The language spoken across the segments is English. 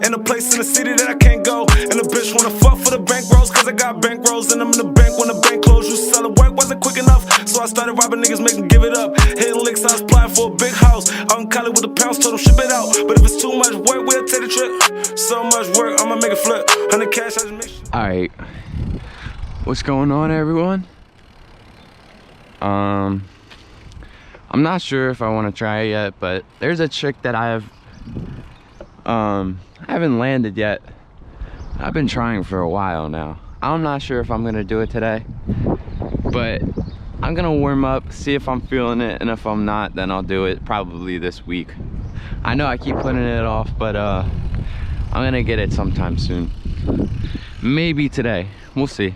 And a place in the city that I can't go. And the bitch wanna fuck for the bankrolls, cause I got bankrolls and I'm in the bank when the bank closed. You sell it, work wasn't quick enough, so I started robbing niggas, make them give it up. Hitting licks, I was applying for a big house out in Cali with the pounds, told them ship it out. But if it's too much work, we'll take the trip. So much work, I'ma make it flip. 100 cash, I just make sure. Alright, what's going on, everyone? I'm not sure if I want to try it yet, but there's a trick that I haven't landed yet. I've been trying for a while now. I'm not sure if I'm gonna do it today, but I'm gonna warm up, see if I'm feeling it, and if I'm not, then I'll do it probably this week. I know I keep putting it off, but I'm gonna get it sometime soon. Maybe today, we'll see.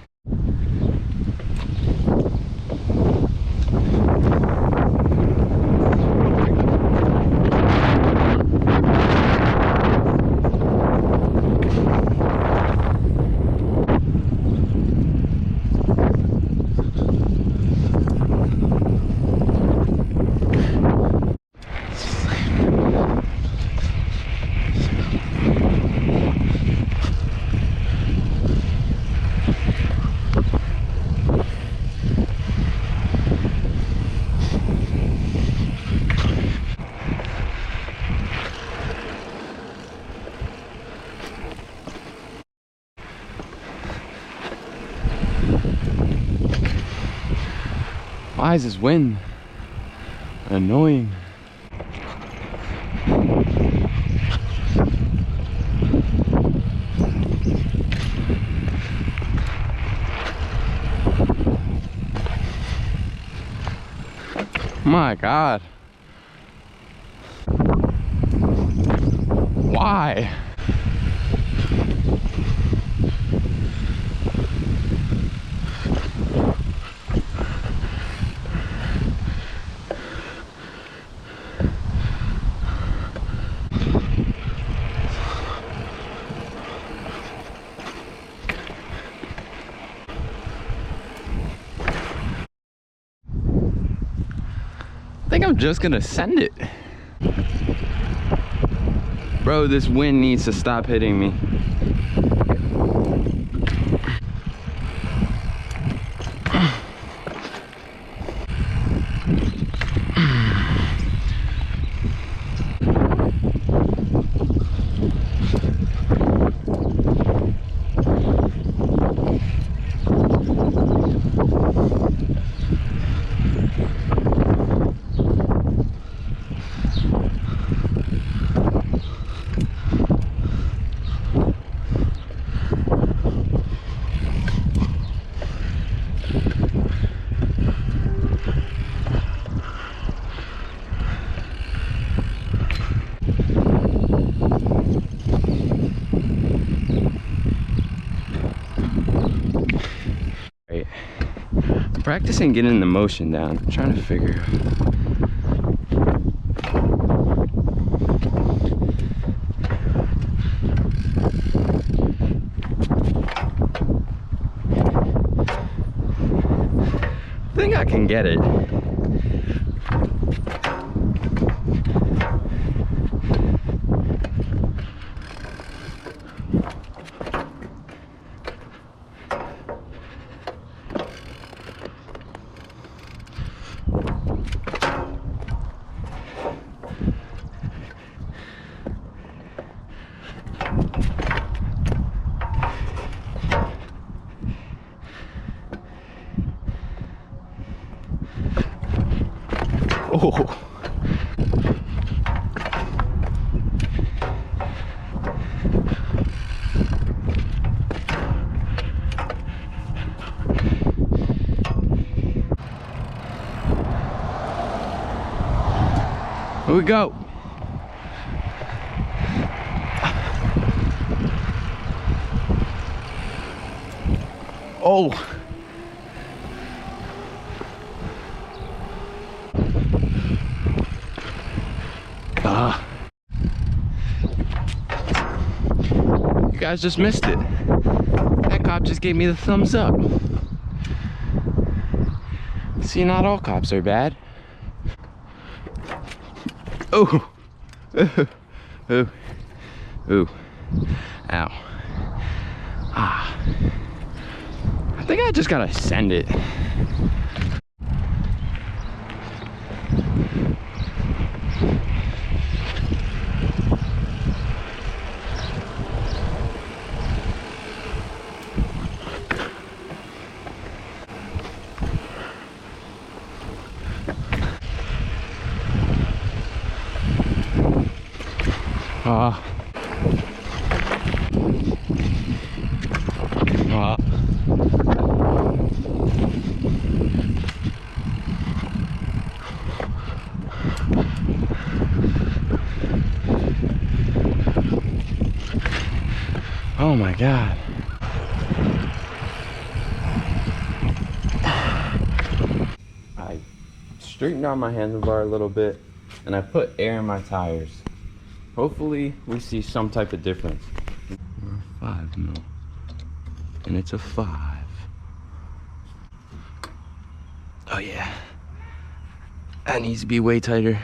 Why is this wind annoying? My God. Why? I think I'm just gonna send it. Bro, this wind needs to stop hitting me. Practicing getting the motion down. I'm trying to figure I think I can get it. Oh. Here we go. Oh. You guys just missed it. That cop just gave me the thumbs up. See, not all cops are bad. Oh. Ooh. Ooh. Ow. Ah. I think I just gotta send it. Oh my God. I straightened out my handlebar a little bit and I put air in my tires. Hopefully we see some type of difference. 5 mil. And it's a 5. Oh yeah. That needs to be way tighter.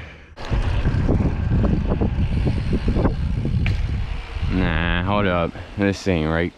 Nah, hold up. This ain't right.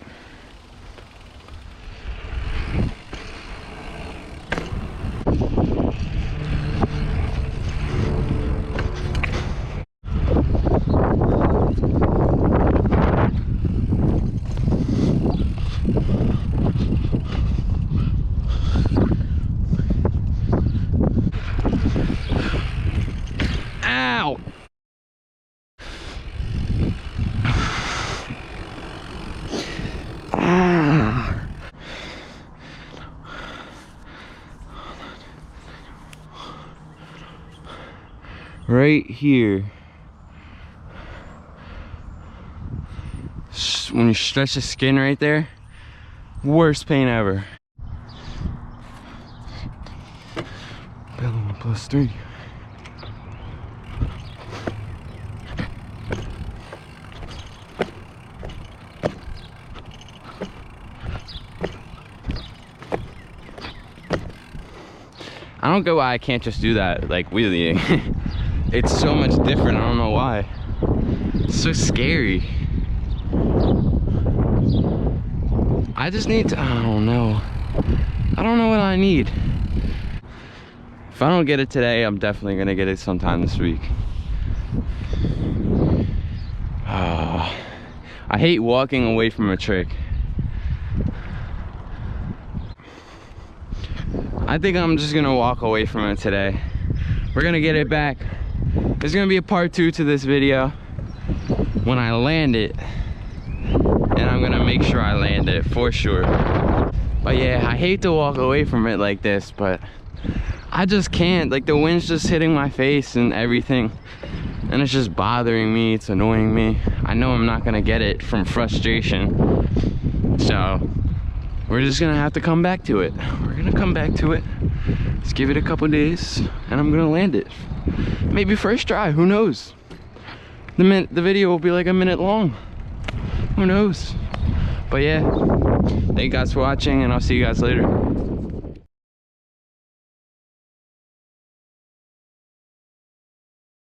Ow! Right here, when you stretch the skin right there, worst pain ever. Belly +3. I don't get why I can't just do that, like wheelie. It's so much different, I don't know why. It's so scary. I just need to, I don't know. I don't know what I need. If I don't get it today, I'm definitely gonna get it sometime this week. I hate walking away from a trick. I think I'm just gonna walk away from it today. We're gonna get it back. There's gonna be a part 2 to this video when I land it, and I'm gonna make sure I land it for sure. But yeah, I hate to walk away from it like this, but I just can't. Like, the wind's just hitting my face and everything, and it's just bothering me. It's annoying me. I know I'm not gonna get it from frustration, so we're just gonna have to come back to it. We're gonna come back to it. Let's give it a couple days and I'm gonna land it. Maybe first try, who knows? The video will be like a minute long. Who knows? But yeah, thank you guys for watching and I'll see you guys later.